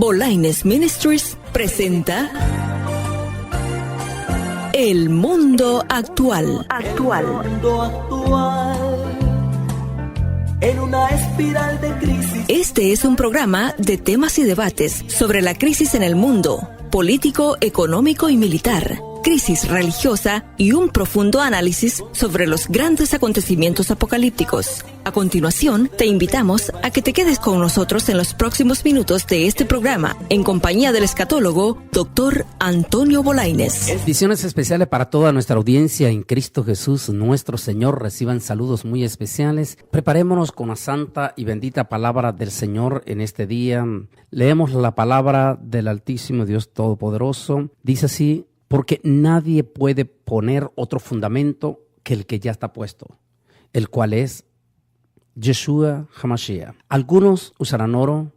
Bolaines Ministries presenta El Mundo Actual. El mundo actual, en una espiral de crisis. Este es un programa de temas y debates sobre la crisis en el mundo, político, económico y militar, crisis religiosa y un profundo análisis sobre los grandes acontecimientos apocalípticos. A continuación, te invitamos a que te quedes con nosotros en los próximos minutos de este programa, en compañía del escatólogo, Dr. Antonio Bolaines. Bendiciones especiales para toda nuestra audiencia en Cristo Jesús, nuestro Señor. Reciban saludos muy especiales. Preparémonos con la santa y bendita palabra del Señor en este día. Leemos la palabra del Altísimo Dios Todopoderoso. Dice así: porque nadie puede poner otro fundamento que el que ya está puesto, el cual es Yeshua HaMashiach. Algunos usarán oro,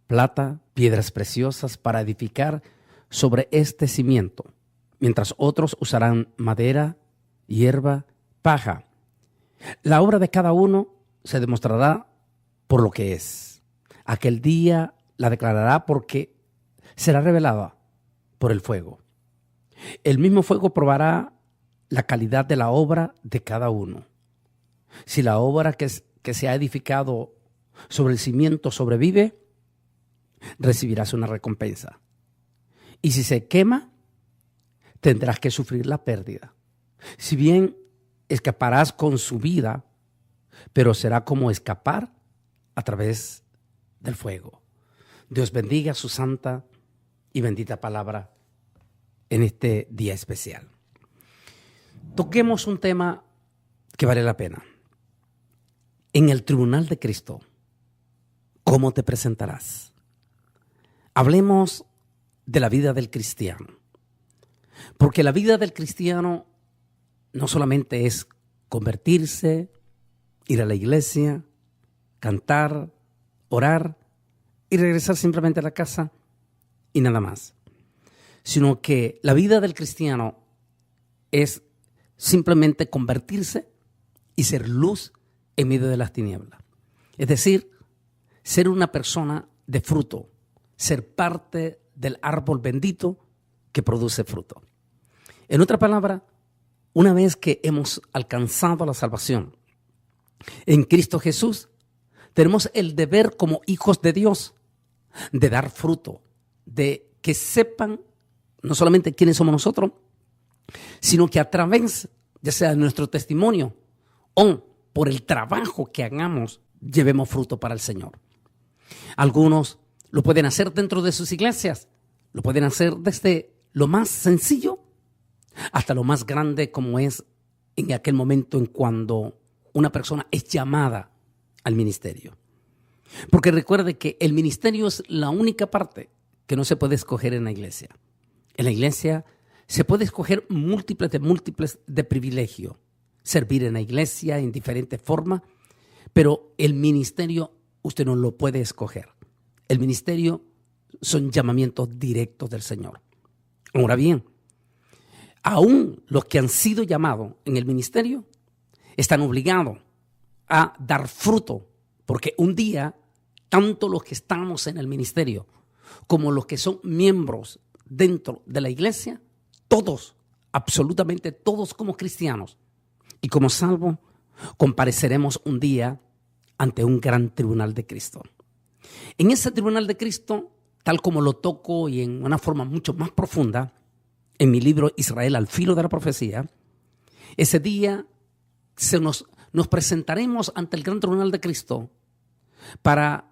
plata, piedras preciosas para edificar sobre este cimiento, mientras otros usarán madera, hierba, paja. La obra de cada uno se demostrará por lo que es. Aquel día la declarará porque será revelada por el fuego. El mismo fuego probará la calidad de la obra de cada uno. Si la obra que se ha edificado sobre el cimiento sobrevive, recibirás una recompensa. Y si se quema, tendrás que sufrir la pérdida. Si bien escaparás con su vida, pero será como escapar a través del fuego. Dios bendiga su santa y bendita palabra en este día especial. Toquemos un tema que vale la pena. En el tribunal de Cristo, ¿cómo te presentarás? Hablemos de la vida del cristiano. Porque la vida del cristiano no solamente es convertirse, ir a la iglesia, cantar, orar y regresar simplemente a la casa y nada más. Sino que la vida del cristiano es simplemente convertirse y ser luz en medio de las tinieblas. Es decir, ser una persona de fruto, ser parte del árbol bendito que produce fruto. En otra palabra, una vez que hemos alcanzado la salvación en Cristo Jesús, tenemos el deber como hijos de Dios de dar fruto, de que sepan no solamente quiénes somos nosotros, sino que a través, ya sea de nuestro testimonio o por el trabajo que hagamos, llevemos fruto para el Señor. Algunos lo pueden hacer dentro de sus iglesias, lo pueden hacer desde lo más sencillo hasta lo más grande, como es en aquel momento en cuando una persona es llamada al ministerio. Porque recuerde que el ministerio es la única parte que no se puede escoger en la iglesia. En la iglesia se puede escoger múltiples de privilegio, servir en la iglesia en diferentes formas, pero el ministerio usted no lo puede escoger. El ministerio son llamamientos directos del Señor. Ahora bien, aún los que han sido llamados en el ministerio están obligados a dar fruto, porque un día, tanto los que estamos en el ministerio como los que son miembros dentro de la iglesia, todos, absolutamente todos como cristianos y como salvos, compareceremos un día ante un gran tribunal de Cristo. En ese tribunal de Cristo, tal como lo toco y en una forma mucho más profunda, en mi libro Israel al filo de la profecía, ese día nos presentaremos ante el gran tribunal de Cristo para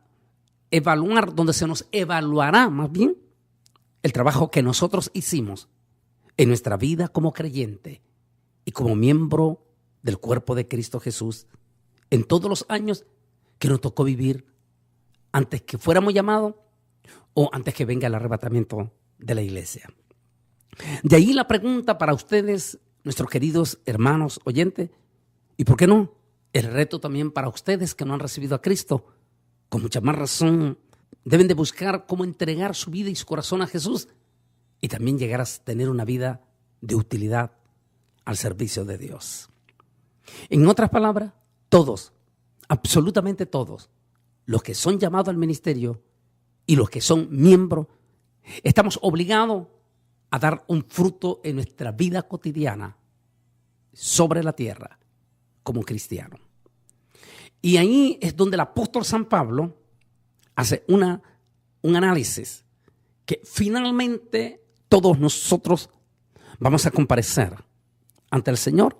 evaluar, donde se nos evaluará más bien el trabajo que nosotros hicimos en nuestra vida como creyente y como miembro del cuerpo de Cristo Jesús en todos los años que nos tocó vivir antes que fuéramos llamados o antes que venga el arrebatamiento de la iglesia. De ahí la pregunta para ustedes, nuestros queridos hermanos oyentes, y por qué no, el reto también para ustedes que no han recibido a Cristo. Con mucha más razón deben de buscar cómo entregar su vida y su corazón a Jesús y también llegar a tener una vida de utilidad al servicio de Dios. En otras palabras, todos, absolutamente todos, los que son llamados al ministerio y los que son miembros, estamos obligados a dar un fruto en nuestra vida cotidiana sobre la tierra como cristianos. Y ahí es donde el apóstol San Pablo hace un análisis que finalmente todos nosotros vamos a comparecer ante el Señor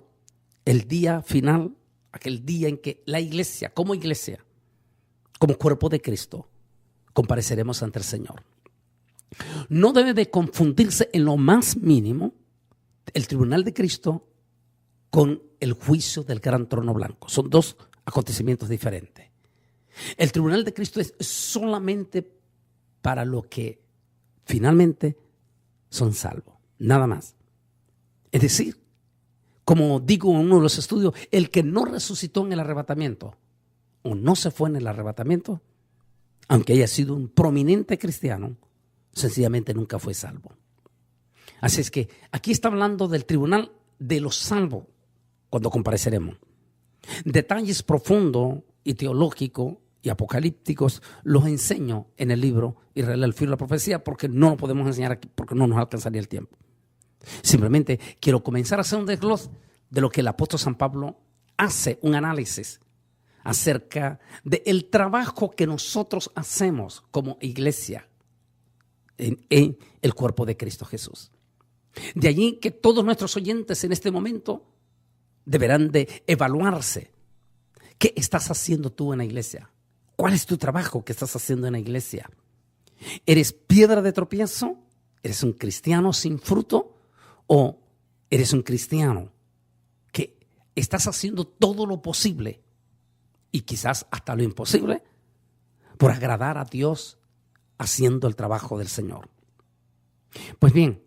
el día final, aquel día en que la iglesia, como cuerpo de Cristo, compareceremos ante el Señor. No debe de confundirse en lo más mínimo el tribunal de Cristo con el juicio del gran trono blanco. Son dos acontecimientos diferentes. El tribunal de Cristo es solamente para los que finalmente son salvos, nada más. Es decir, como digo en uno de los estudios, el que no resucitó en el arrebatamiento o no se fue en el arrebatamiento, aunque haya sido un prominente cristiano, sencillamente nunca fue salvo. Así es que aquí está hablando del tribunal de los salvos cuando compareceremos. Detalles profundos y teológicos y apocalípticos los enseño en el libro Israel, el filo de la profecía, porque no lo podemos enseñar aquí, porque no nos alcanzaría el tiempo. Simplemente quiero comenzar a hacer un desglose de lo que el apóstol San Pablo hace, un análisis acerca del trabajo que nosotros hacemos como iglesia en el cuerpo de Cristo Jesús. De allí que todos nuestros oyentes en este momento deberán de evaluarse. ¿Qué estás haciendo tú en la iglesia? ¿Cuál es tu trabajo que estás haciendo en la iglesia? ¿Eres piedra de tropiezo? ¿Eres un cristiano sin fruto? ¿O eres un cristiano que estás haciendo todo lo posible y quizás hasta lo imposible por agradar a Dios haciendo el trabajo del Señor? Pues bien,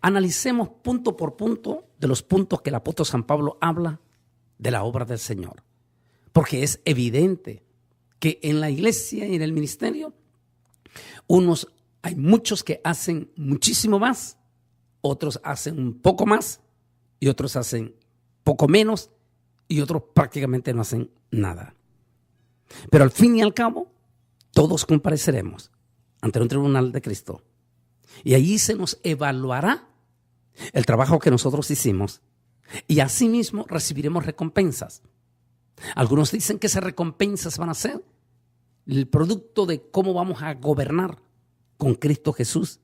analicemos punto por punto de los puntos que el apóstol San Pablo habla de la obra del Señor. Porque es evidente que en la iglesia y en el ministerio hay muchos que hacen muchísimo más, otros hacen un poco más y otros hacen poco menos y otros prácticamente no hacen nada. Pero al fin y al cabo, todos compareceremos ante un tribunal de Cristo y allí se nos evaluará el trabajo que nosotros hicimos y asimismo recibiremos recompensas. Algunos dicen que esas recompensas van a ser el producto de cómo vamos a gobernar con Cristo Jesús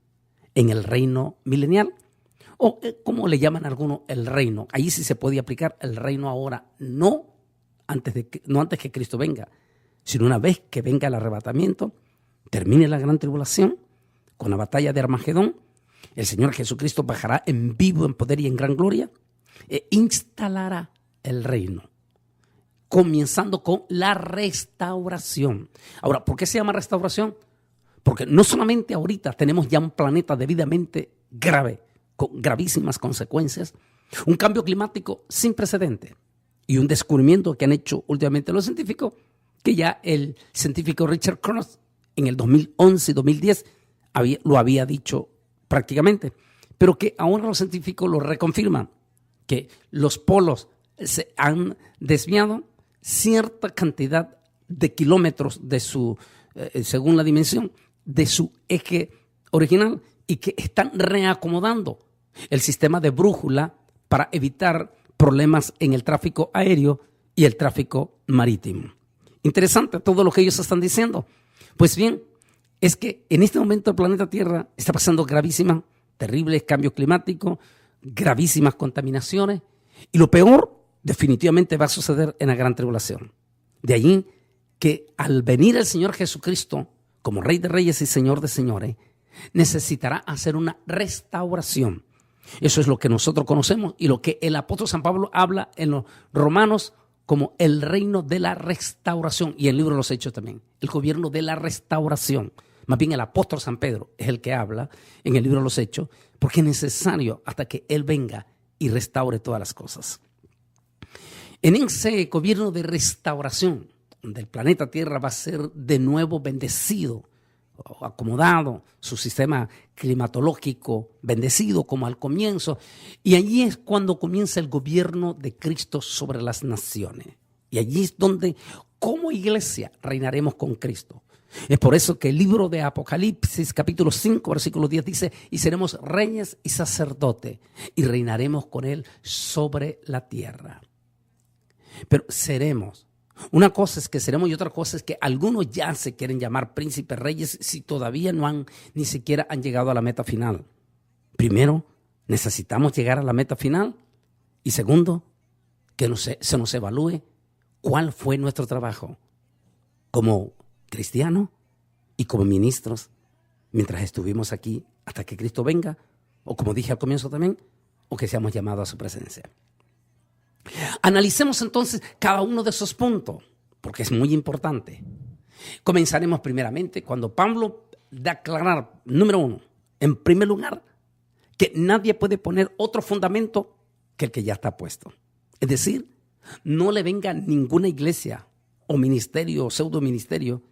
en el reino milenial, o como le llaman algunos el reino. Ahí sí se puede aplicar el reino ahora, no antes que Cristo venga, sino una vez que venga el arrebatamiento, termine la gran tribulación, con la batalla de Armagedón, el Señor Jesucristo bajará en vivo, en poder y en gran gloria e instalará el reino, comenzando con la restauración. Ahora, ¿por qué se llama restauración? Porque no solamente ahorita tenemos ya un planeta debidamente grave, con gravísimas consecuencias, un cambio climático sin precedente y un descubrimiento que han hecho últimamente los científicos, que ya el científico Richard Cross en el 2011 y 2010 lo había dicho prácticamente, pero que ahora los científicos lo reconfirman, que los polos se han desviado cierta cantidad de kilómetros de su, según la dimensión, de su eje original y que están reacomodando el sistema de brújula para evitar problemas en el tráfico aéreo y el tráfico marítimo. Interesante todo lo que ellos están diciendo. Pues bien, es que en este momento el planeta Tierra está pasando gravísimas, terribles cambios climáticos, gravísimas contaminaciones y lo peor definitivamente va a suceder en la gran tribulación. De allí que al venir el Señor Jesucristo como Rey de Reyes y Señor de Señores, necesitará hacer una restauración. Eso es lo que nosotros conocemos y lo que el apóstol San Pablo habla en los Romanos como el reino de la restauración, y el libro de los Hechos también, el gobierno de la restauración. Más bien el apóstol San Pedro es el que habla en el libro de los Hechos, porque es necesario hasta que Él venga y restaure todas las cosas. En ese gobierno de restauración, donde el planeta Tierra va a ser de nuevo bendecido, acomodado, su sistema climatológico bendecido como al comienzo, y allí es cuando comienza el gobierno de Cristo sobre las naciones. Y allí es donde como iglesia reinaremos con Cristo. Es por eso que el libro de Apocalipsis, capítulo 5, versículo 10 dice: y seremos reyes y sacerdotes y reinaremos con él sobre la tierra. Pero seremos. Una cosa es que seremos y otra cosa es que algunos ya se quieren llamar príncipes reyes si todavía ni siquiera han llegado a la meta final. Primero, necesitamos llegar a la meta final. Y segundo, que se nos evalúe cuál fue nuestro trabajo como cristianos y como ministros mientras estuvimos aquí hasta que Cristo venga, o como dije al comienzo también, o que seamos llamados a su presencia. Analicemos entonces cada uno de esos puntos, porque es muy importante. Comenzaremos primeramente cuando Pablo da a aclarar, número uno, en primer lugar, que nadie puede poner otro fundamento que el que ya está puesto. Es decir, no le venga ninguna iglesia o ministerio o pseudo ministerio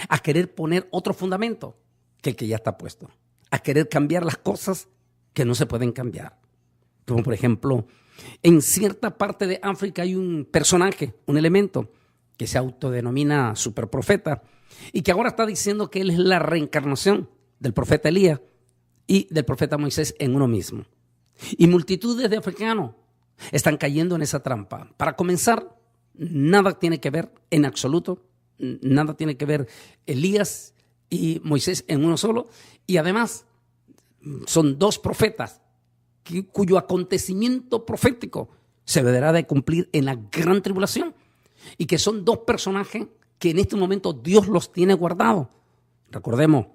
a querer poner otro fundamento que el que ya está puesto, a querer cambiar las cosas que no se pueden cambiar. Como por ejemplo, en cierta parte de África hay un personaje, un elemento que se autodenomina superprofeta y que ahora está diciendo que él es la reencarnación del profeta Elías y del profeta Moisés en uno mismo. Y multitudes de africanos están cayendo en esa trampa. Para comenzar, nada tiene que ver en absoluto, nada tiene que ver Elías y Moisés en uno solo. Y además son dos profetas cuyo acontecimiento profético se deberá de cumplir en la gran tribulación. Y que son dos personajes que en este momento Dios los tiene guardados. Recordemos,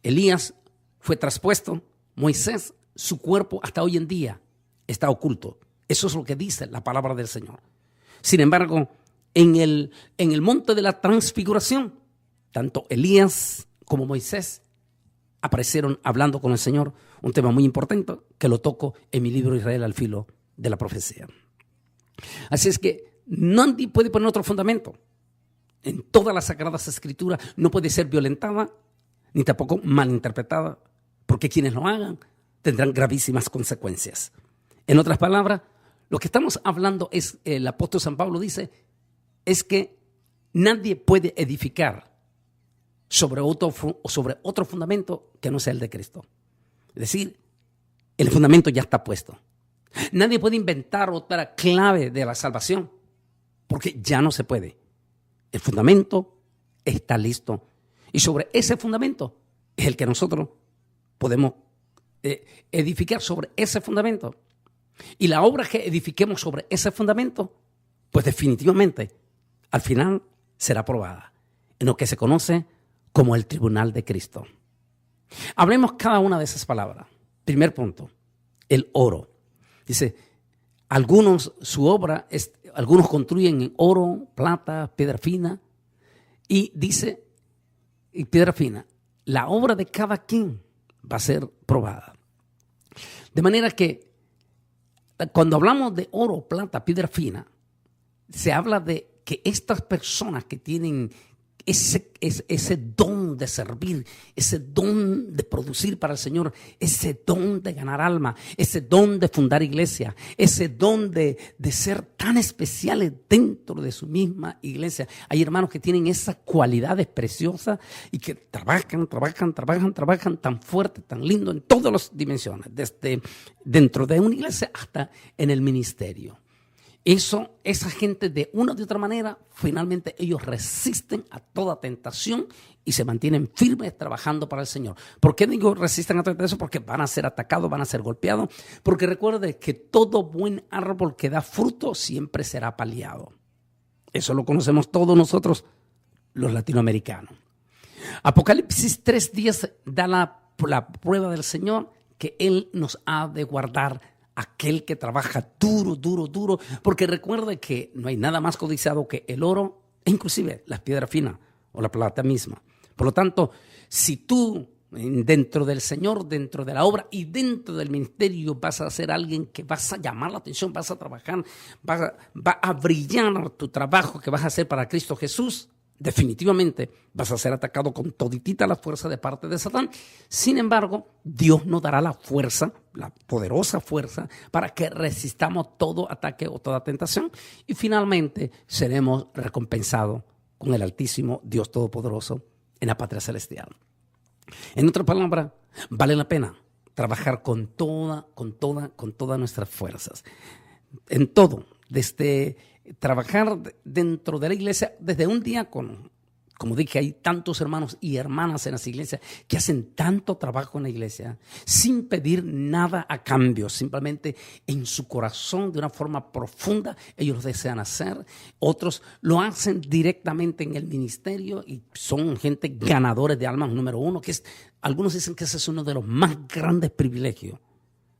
Elías fue traspuesto, Moisés, su cuerpo hasta hoy en día está oculto. Eso es lo que dice la palabra del Señor. Sin embargo, en el monte de la transfiguración, tanto Elías como Moisés aparecieron hablando con el Señor, un tema muy importante que lo toco en mi libro Israel al filo de la profecía. Así es que nadie puede poner otro fundamento. En todas las Sagradas Escrituras no puede ser violentada ni tampoco malinterpretada, porque quienes lo hagan tendrán gravísimas consecuencias. En otras palabras, lo que estamos hablando es, el apóstol San Pablo dice, es que nadie puede edificar sobre otro fundamento que no sea el de Cristo. Es decir, el fundamento ya está puesto. Nadie puede inventar otra clave de la salvación, porque ya no se puede. El fundamento está listo. Y sobre ese fundamento es el que nosotros podemos edificar sobre ese fundamento. Y la obra que edifiquemos sobre ese fundamento, pues definitivamente al final será aprobada en lo que se conoce como el tribunal de Cristo. Hablemos cada una de esas palabras. Primer punto, el oro. Dice, algunos construyen en oro, plata, piedra fina, y dice, y piedra fina, la obra de cada quien va a ser probada. De manera que cuando hablamos de oro, plata, piedra fina, se habla de que estas personas que tienen ese don de servir, ese don de producir para el Señor, ese don de ganar alma, ese don de fundar iglesia, ese don de ser tan especiales dentro de su misma iglesia. Hay hermanos que tienen esas cualidades preciosas y que trabajan tan fuerte, tan lindo en todas las dimensiones, desde dentro de una iglesia hasta en el ministerio. Esa gente de una u otra manera, finalmente ellos resisten a toda tentación y se mantienen firmes trabajando para el Señor. ¿Por qué digo resisten a toda tentación? Porque van a ser atacados, van a ser golpeados. Porque recuerde que todo buen árbol que da fruto siempre será paliado. Eso lo conocemos todos nosotros, los latinoamericanos. Apocalipsis 3:10 da la prueba del Señor que Él nos ha de guardar. Aquel que trabaja duro, porque recuerde que no hay nada más codiciado que el oro, e inclusive las piedras finas o la plata misma. Por lo tanto, si tú dentro del Señor, dentro de la obra y dentro del ministerio vas a ser alguien que vas a llamar la atención, vas a trabajar, va a brillar tu trabajo que vas a hacer para Cristo Jesús, definitivamente vas a ser atacado con toditita la fuerza de parte de Satán. Sin embargo, Dios nos dará la fuerza, la poderosa fuerza, para que resistamos todo ataque o toda tentación y finalmente seremos recompensados con el Altísimo Dios Todopoderoso en la patria celestial. En otra palabra, vale la pena trabajar con todas nuestras fuerzas. En todo, desde trabajar dentro de la iglesia, desde un diácono. Como dije, hay tantos hermanos y hermanas en las iglesias que hacen tanto trabajo en la iglesia sin pedir nada a cambio, simplemente en su corazón, de una forma profunda, ellos lo desean hacer. Otros lo hacen directamente en el ministerio y son gente ganadores de almas número uno, algunos dicen que ese es uno de los más grandes privilegios.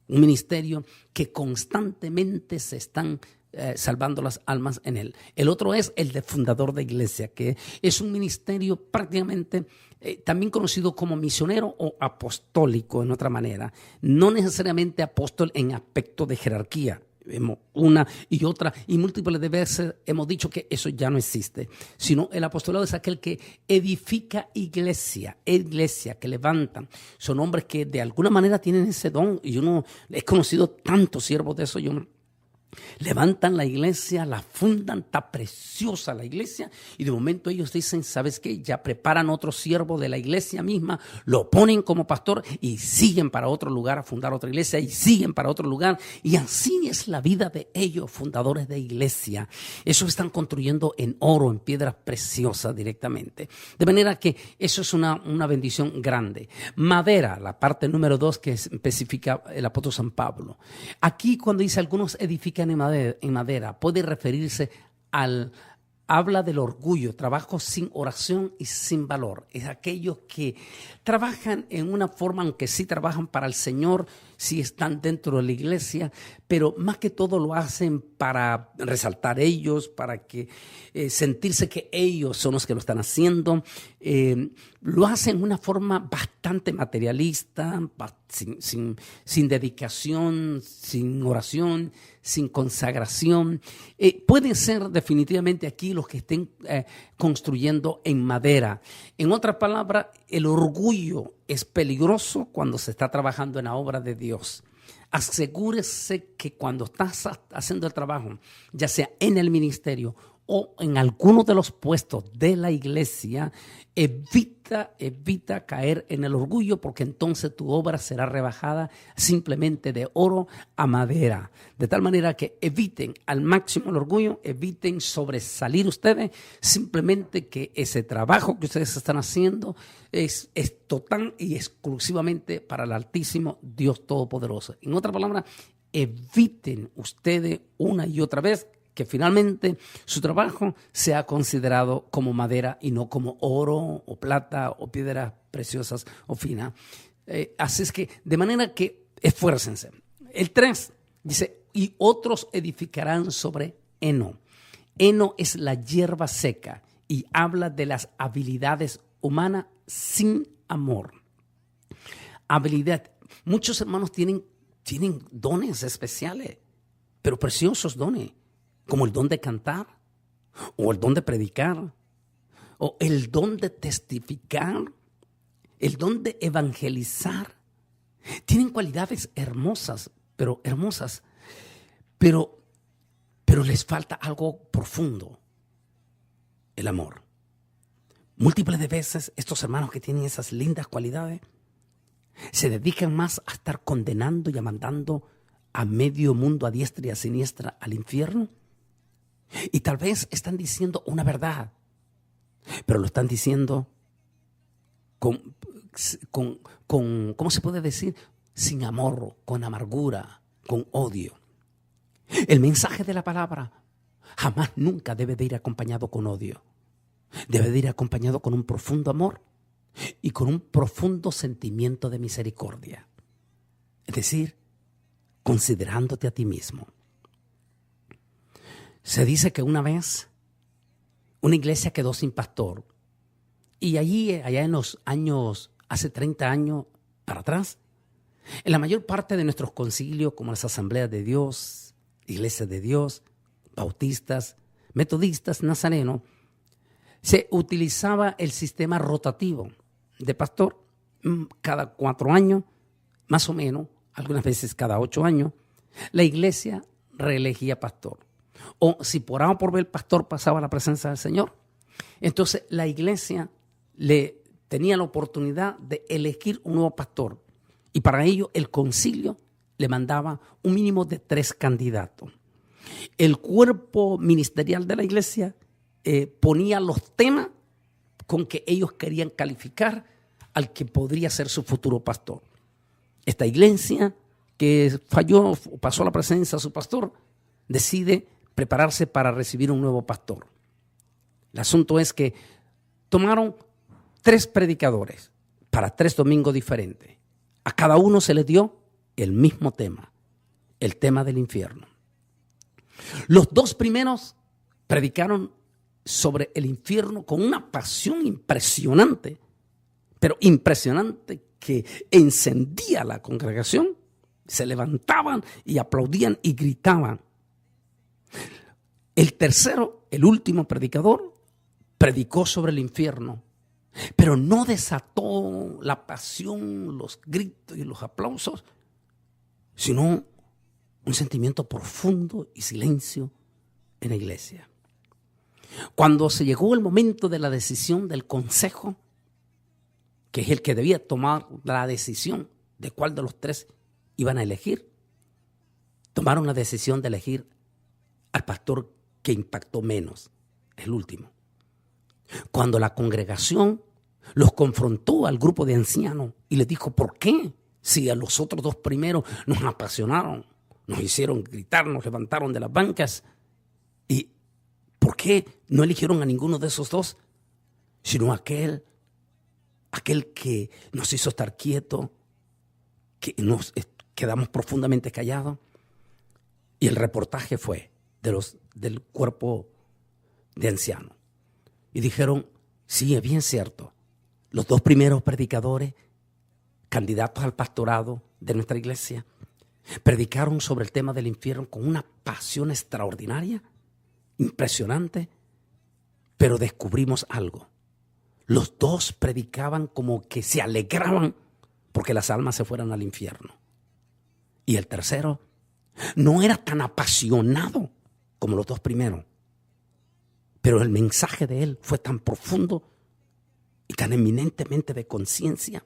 Un ministerio que constantemente se están salvando las almas en él. El otro es el de fundador de iglesia, que es un ministerio prácticamente también conocido como misionero o apostólico en otra manera. No necesariamente apóstol en aspecto de jerarquía. Una y otra y múltiples de veces hemos dicho que eso ya no existe, sino el apostolado es aquel que edifica iglesia que levantan. Son hombres que de alguna manera tienen ese don y yo he conocido tantos siervos de eso. Levantan la iglesia, la fundan, está preciosa la iglesia y de momento ellos dicen, ¿sabes qué? Ya preparan otro siervo de la iglesia misma, lo ponen como pastor y siguen para otro lugar a fundar otra iglesia y siguen para otro lugar y así es la vida de ellos, fundadores de iglesia. Eso están construyendo en oro, en piedras preciosas directamente. De manera que eso es una bendición grande. Madera, la parte número 2 que especifica el apóstol San Pablo. Aquí cuando dice algunos edifican en madera, puede referirse habla del orgullo, trabajo sin oración y sin valor. Es aquellos que trabajan en una forma, aunque sí trabajan para el Señor, sí están dentro de la iglesia, pero más que todo lo hacen para resaltar ellos, para que sentirse que ellos son los que lo están haciendo. Lo hacen de una forma bastante materialista, sin dedicación, sin oración, sin consagración. Pueden ser definitivamente aquí los que estén construyendo en madera. En otras palabras, el orgullo es peligroso cuando se está trabajando en la obra de Dios. Asegúrese que cuando estás haciendo el trabajo, ya sea en el ministerio o en alguno de los puestos de la iglesia, evita caer en el orgullo, porque entonces tu obra será rebajada simplemente de oro a madera. De tal manera que eviten al máximo el orgullo, eviten sobresalir ustedes, simplemente que ese trabajo que ustedes están haciendo es total y exclusivamente para el Altísimo Dios Todopoderoso. En otras palabras, eviten ustedes una y otra vez que finalmente su trabajo sea considerado como madera y no como oro o plata o piedras preciosas o finas. Así es que, de manera que esfuércense. El 3 dice, y otros edificarán sobre heno. Heno es la hierba seca y habla de las habilidades humanas sin amor. Habilidad. Muchos hermanos tienen dones especiales, pero preciosos dones, como el don de cantar, o el don de predicar, o el don de testificar, el don de evangelizar. Tienen cualidades hermosas, pero les falta algo profundo, el amor. Múltiples de veces estos hermanos que tienen esas lindas cualidades se dedican más a estar condenando y mandando a medio mundo a diestra y a siniestra al infierno. Y tal vez están diciendo una verdad, pero lo están diciendo con ¿cómo se puede decir? Sin amor, con amargura, con odio. El mensaje de la palabra jamás, nunca debe de ir acompañado con odio. Debe de ir acompañado con un profundo amor y con un profundo sentimiento de misericordia. Es decir, considerándote a ti mismo. Se dice que una vez una iglesia quedó sin pastor y allá en los años, hace 30 años para atrás, en la mayor parte de nuestros concilios, como las asambleas de Dios, iglesias de Dios, bautistas, metodistas, nazarenos, se utilizaba el sistema rotativo de pastor cada 4 años, más o menos, algunas veces cada 8 años, la iglesia reelegía pastor. O si por A o por B el pastor pasaba a la presencia del Señor, entonces la iglesia le tenía la oportunidad de elegir un nuevo pastor y para ello el concilio le mandaba un mínimo de 3 candidatos. El cuerpo ministerial de la iglesia ponía los temas con que ellos querían calificar al que podría ser su futuro pastor. Esta iglesia que falló, pasó a la presencia de su pastor, decide prepararse para recibir un nuevo pastor. El asunto es que tomaron 3 predicadores para 3 domingos diferentes. A cada uno se les dio el mismo tema, el tema del infierno. Los 2 primeros predicaron sobre el infierno con una pasión impresionante, pero impresionante, que encendía a la congregación. Se levantaban y aplaudían y gritaban. El tercero, el último predicador, predicó sobre el infierno, pero no desató la pasión, los gritos y los aplausos, sino un sentimiento profundo y silencio en la iglesia. Cuando se llegó el momento de la decisión del consejo, que es el que debía tomar la decisión de cuál de los 3 iban a elegir, tomaron la decisión de elegir al pastor que impactó menos, el último. Cuando la congregación los confrontó al grupo de ancianos y les dijo: ¿por qué? Si a los otros 2 primeros nos apasionaron, nos hicieron gritar, nos levantaron de las bancas, ¿y por qué no eligieron a ninguno de esos 2, sino aquel que nos hizo estar quietos, que nos quedamos profundamente callados? Y el reportaje fue del cuerpo de ancianos. Y dijeron: sí, es bien cierto, los 2 primeros predicadores, candidatos al pastorado de nuestra iglesia, predicaron sobre el tema del infierno con una pasión extraordinaria, impresionante, pero descubrimos algo. Los 2 predicaban como que se alegraban porque las almas se fueran al infierno. Y el tercero no era tan apasionado como los 2 primeros, pero el mensaje de él fue tan profundo y tan eminentemente de conciencia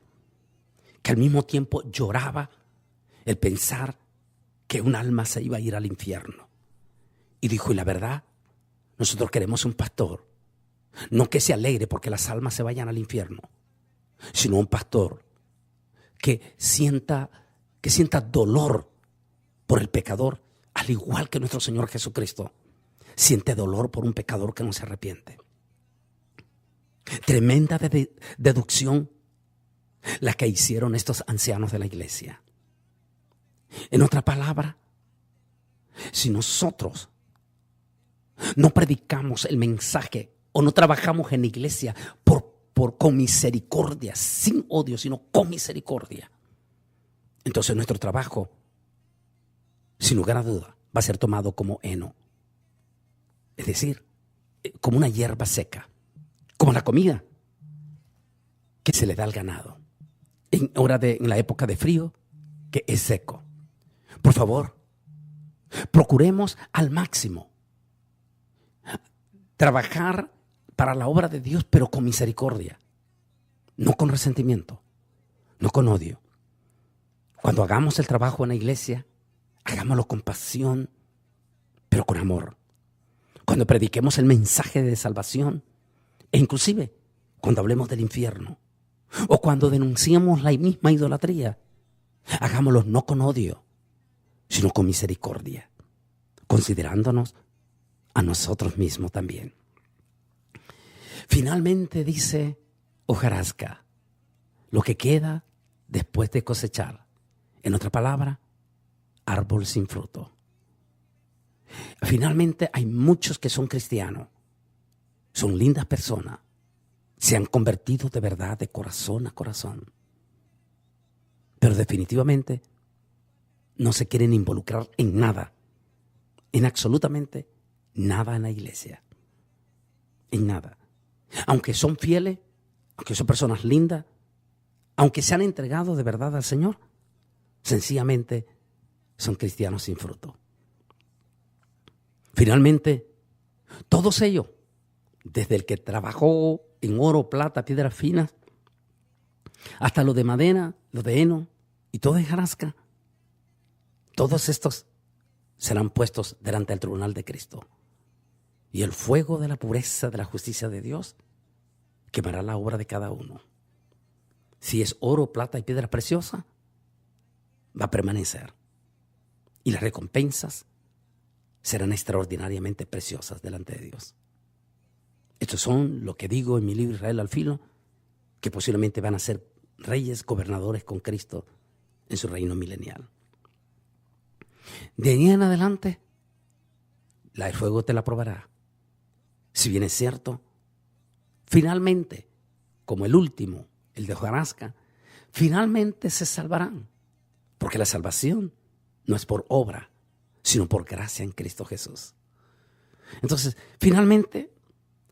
que al mismo tiempo lloraba el pensar que un alma se iba a ir al infierno. Y dijo: y la verdad, nosotros queremos un pastor, no que se alegre porque las almas se vayan al infierno, sino un pastor que sienta dolor por el pecador, al igual que nuestro Señor Jesucristo siente dolor por un pecador que no se arrepiente. Tremenda deducción la que hicieron estos ancianos de la iglesia. En otra palabra, si nosotros no predicamos el mensaje o no trabajamos en la iglesia con misericordia, sin odio, sino con misericordia, entonces nuestro trabajo, sin lugar a duda, va a ser tomado como heno. Es decir, como una hierba seca, como la comida que se le da al ganado en la época de frío, que es seco. Por favor, procuremos al máximo trabajar para la obra de Dios, pero con misericordia, no con resentimiento, no con odio. Cuando hagamos el trabajo en la iglesia, hagámoslo con pasión, pero con amor. Cuando prediquemos el mensaje de salvación, e inclusive cuando hablemos del infierno, o cuando denunciemos la misma idolatría, hagámoslo no con odio, sino con misericordia, considerándonos a nosotros mismos también. Finalmente dice hojarasca, lo que queda después de cosechar. En otra palabra, árbol sin fruto. Finalmente hay muchos que son cristianos, son lindas personas, se han convertido de verdad de corazón a corazón, pero definitivamente no se quieren involucrar en nada, en absolutamente nada en la iglesia, en nada. Aunque son fieles, aunque son personas lindas, aunque se han entregado de verdad al Señor, sencillamente son cristianos sin fruto. Finalmente, todos ellos, desde el que trabajó en oro, plata, piedras finas, Hasta lo de madera, lo de heno y todo de hojarasca, todos estos serán puestos delante del tribunal de Cristo. Y el fuego de la pureza, de la justicia de Dios, quemará la obra de cada uno. Si es oro, plata y piedra preciosa, va a permanecer. Y las recompensas serán extraordinariamente preciosas delante de Dios. Estos son lo que digo en mi libro Israel al filo, que posiblemente van a ser reyes, gobernadores con Cristo en su reino milenial. De ahí en adelante, el fuego te la probará. Si bien es cierto, finalmente, como el último, el de hojarasca, finalmente se salvarán, porque la salvación no es por obra, sino por gracia en Cristo Jesús. Entonces, finalmente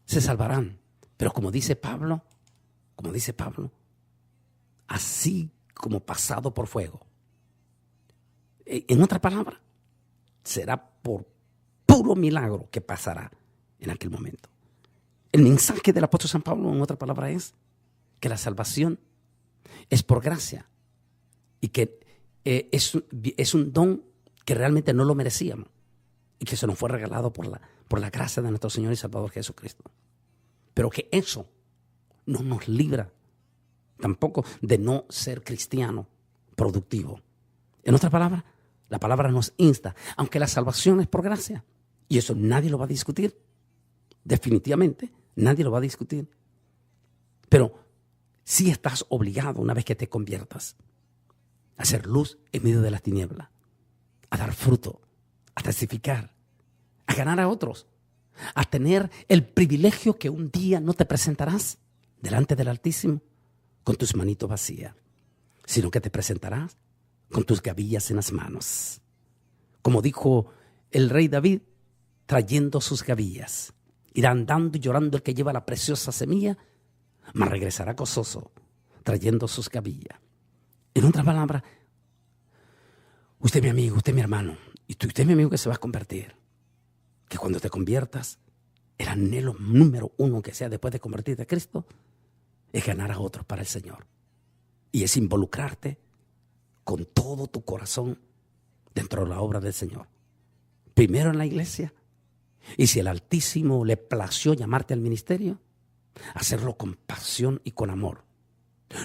se salvarán, pero como dice Pablo, así como pasado por fuego. En otra palabra, será por puro milagro que pasará en aquel momento. El mensaje del apóstol San Pablo, en otra palabra, es que la salvación es por gracia y que es un don que realmente no lo merecíamos y que se nos fue regalado por la gracia de nuestro Señor y Salvador Jesucristo. Pero que eso no nos libra tampoco de no ser cristiano productivo. En otras palabras, la palabra nos insta, aunque la salvación es por gracia, y eso nadie lo va a discutir, definitivamente nadie lo va a discutir, pero sí estás obligado, una vez que te conviertas, a hacer luz en medio de las tinieblas, a dar fruto, a testificar, a ganar a otros, a tener el privilegio que un día no te presentarás delante del Altísimo con tus manitos vacías, sino que te presentarás con tus gavillas en las manos. Como dijo el rey David, trayendo sus gavillas. Irá andando y llorando el que lleva la preciosa semilla, mas regresará gozoso, trayendo sus gavillas. En otras palabras, usted mi amigo, usted mi hermano, y usted mi amigo que se va a convertir, que cuando te conviertas, el anhelo número uno que sea después de convertirte a Cristo, es ganar a otros para el Señor. Y es involucrarte con todo tu corazón dentro de la obra del Señor. Primero en la iglesia, y si el Altísimo le plació llamarte al ministerio, hacerlo con pasión y con amor.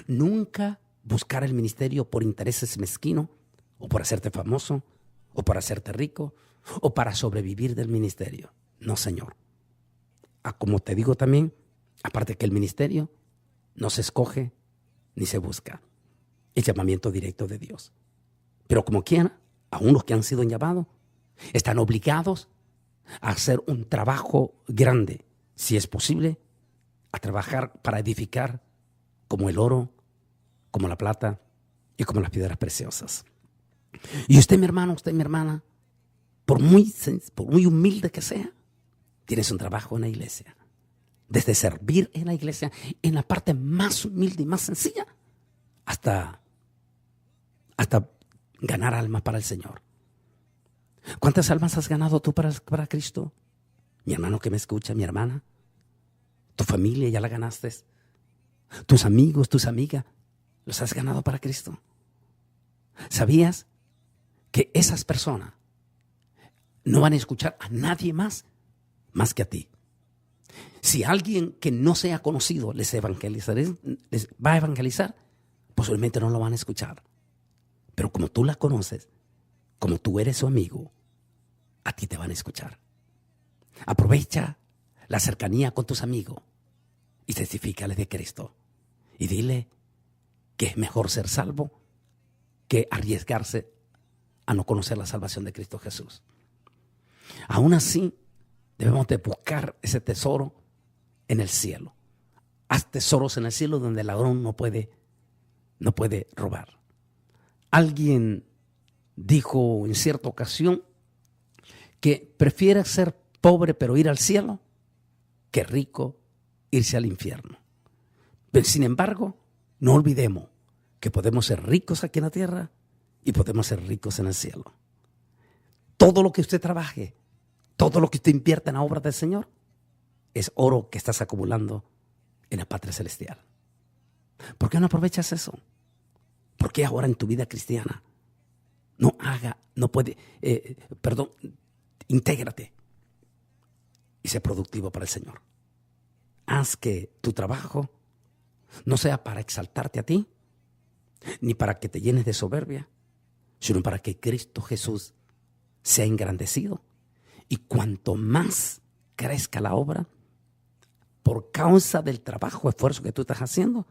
Nunca buscar el ministerio por intereses mezquinos, o por hacerte famoso, o para hacerte rico, o para sobrevivir del ministerio. No, Señor. Como te digo también, aparte que el ministerio no se escoge ni se busca. El llamamiento directo de Dios. Pero como quiera, aún los que han sido llamados están obligados a hacer un trabajo grande, si es posible, a trabajar para edificar como el oro, como la plata y como las piedras preciosas. Y usted, mi hermano, usted, mi hermana, por muy humilde que sea, tienes un trabajo en la iglesia. Desde servir en la iglesia, en la parte más humilde y más sencilla, hasta ganar almas para el Señor. ¿Cuántas almas has ganado tú para Cristo? Mi hermano que me escucha, mi hermana. Tu familia ya la ganaste. Tus amigos, tus amigas, los has ganado para Cristo. ¿Sabías que esas personas no van a escuchar a nadie más que a ti? Si alguien que no sea conocido les va a evangelizar, posiblemente no lo van a escuchar. Pero como tú la conoces, como tú eres su amigo, a ti te van a escuchar. Aprovecha la cercanía con tus amigos y testifícale de Cristo. Y dile que es mejor ser salvo que arriesgarse a no conocer la salvación de Cristo Jesús. Aún así, debemos de buscar ese tesoro en el cielo. Haz tesoros en el cielo donde el ladrón no puede robar. Alguien dijo en cierta ocasión que prefiere ser pobre pero ir al cielo que rico irse al infierno. Pero sin embargo, no olvidemos que podemos ser ricos aquí en la tierra y podemos ser ricos en el cielo. Todo lo que usted trabaje, todo lo que usted invierta en la obra del Señor, es oro que estás acumulando en la patria celestial. ¿Por qué no aprovechas eso? ¿Por qué ahora en tu vida cristiana intégrate y sé productivo para el Señor? Haz que tu trabajo no sea para exaltarte a ti, ni para que te llenes de soberbia, sino para que Cristo Jesús sea engrandecido. Y cuanto más crezca la obra, por causa del trabajo, esfuerzo que tú estás haciendo,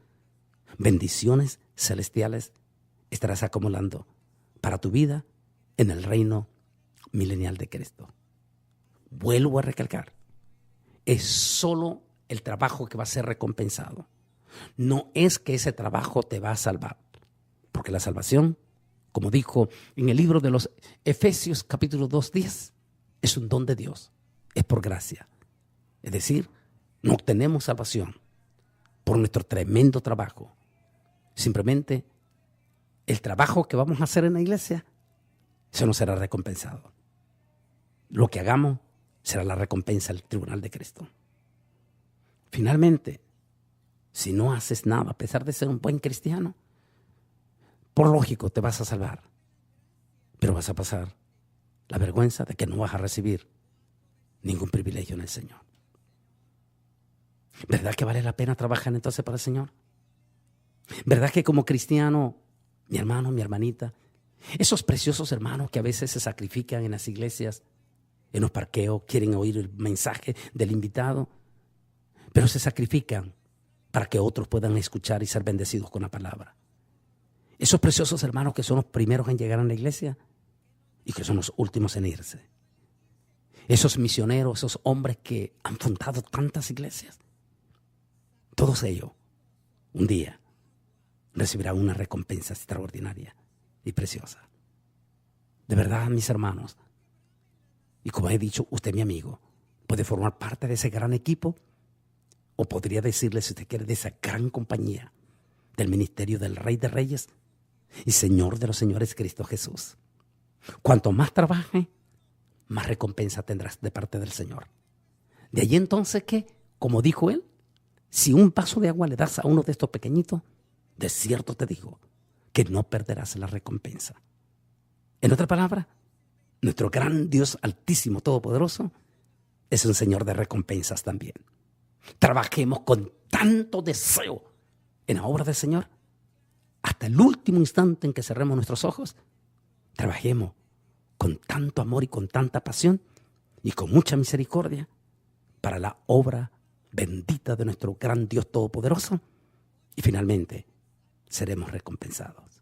bendiciones celestiales estarás acumulando para tu vida en el reino milenial de Cristo. Vuelvo a recalcar, es solo el trabajo que va a ser recompensado. No es que ese trabajo te va a salvar, porque la salvación, como dijo en el libro de los Efesios capítulo 2:10, es un don de Dios, es por gracia. Es decir, no obtenemos salvación por nuestro tremendo trabajo. Simplemente el trabajo que vamos a hacer en la iglesia se nos será recompensado. Lo que hagamos será la recompensa del tribunal de Cristo. Finalmente, si no haces nada, a pesar de ser un buen cristiano, por lógico te vas a salvar, pero vas a pasar la vergüenza de que no vas a recibir ningún privilegio en el Señor. ¿Verdad que vale la pena trabajar entonces para el Señor? ¿Verdad que como cristiano, mi hermano, mi hermanita, esos preciosos hermanos que a veces se sacrifican en las iglesias, en los parqueos, quieren oír el mensaje del invitado, pero se sacrifican para que otros puedan escuchar y ser bendecidos con la palabra? Esos preciosos hermanos que son los primeros en llegar a la iglesia y que son los últimos en irse. Esos misioneros, esos hombres que han fundado tantas iglesias, todos ellos un día recibirán una recompensa extraordinaria y preciosa. De verdad, mis hermanos, y como he dicho, usted, mi amigo, puede formar parte de ese gran equipo, o podría decirle, si usted quiere, de esa gran compañía del ministerio del Rey de Reyes y Señor de los Señores, Cristo Jesús. Cuanto más trabaje, más recompensa tendrás de parte del Señor. De allí entonces que, como dijo él, si un vaso de agua le das a uno de estos pequeñitos, de cierto te digo que no perderás la recompensa. En otra palabra, nuestro gran Dios altísimo, todopoderoso, es un Señor de recompensas también. Trabajemos con tanto deseo en la obra del Señor, hasta el último instante en que cerremos nuestros ojos. Trabajemos con tanto amor y con tanta pasión y con mucha misericordia para la obra bendita de nuestro gran Dios todopoderoso, y finalmente seremos recompensados.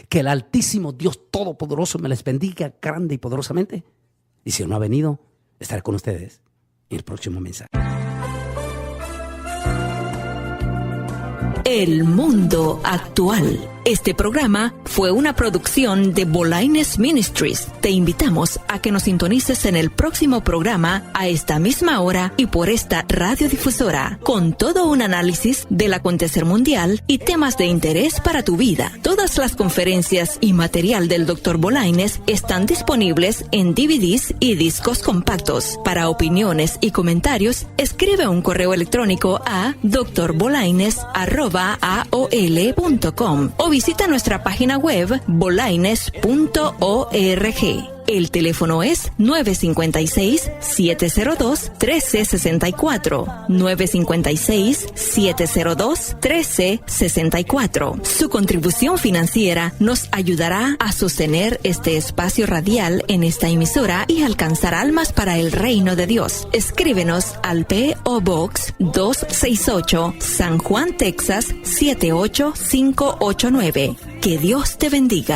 Que el altísimo Dios todopoderoso me les bendiga grande y poderosamente, y si no ha venido, estaré con ustedes en el próximo mensaje. El mundo actual. Este programa fue una producción de Bolaines Ministries. Te invitamos a que nos sintonices en el próximo programa a esta misma hora y por esta radiodifusora, con todo un análisis del acontecer mundial y temas de interés para tu vida. Todas las conferencias y material del Dr. Bolaines están disponibles en DVDs y discos compactos. Para opiniones y comentarios, escribe un correo electrónico a drbolaines@aol.com o visita nuestra página web bolaines.org. El teléfono es 956-702-1364. 956-702-1364. Su contribución financiera nos ayudará a sostener este espacio radial en esta emisora y alcanzar almas para el reino de Dios. Escríbenos al P.O. Box 268, San Juan, Texas 78589. Que Dios te bendiga.